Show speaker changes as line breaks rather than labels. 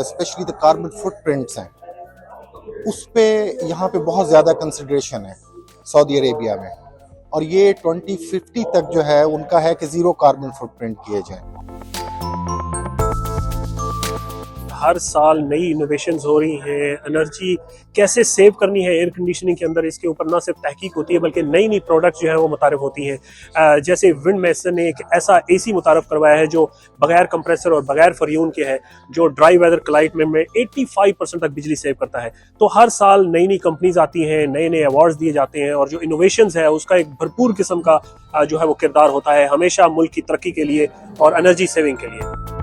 Specially the carbon footprints हैं, उस पे यहाँ पे बहुत ज़्यादा कंसिडरेशन है सऊदी अरेबिया में, और ये 2050 तक जो है उनका है कि ज़ीरो कार्बन फुटप्रिंट किए जाएं।
हर साल नई इनोवेशंस हो रही हैं, एनर्जी कैसे सेव करनी है एयर कंडीशनिंग के अंदर, इसके ऊपर ना सिर्फ तहकीक होती है बल्कि नई नई प्रोडक्ट्स जो है वो मुतारिफ होती हैं। जैसे विंड मैसन ने एक ऐसा एसी मुतारिफ करवाया है जो बगैर कंप्रेसर और बगैर फरियून के है, जो ड्राई वेदर क्लाइमेट में 85% तक बिजली सेव करता है। तो हर साल नई नई कंपनीज आती हैं, नए नए अवार्ड्स दिए जाते हैं, और जो इनोवेशंस है उसका एक भरपूर किस्म का जो है वो किरदार होता है हमेशा मुल्क की तरक्की के लिए और एनर्जी सेविंग के लिए।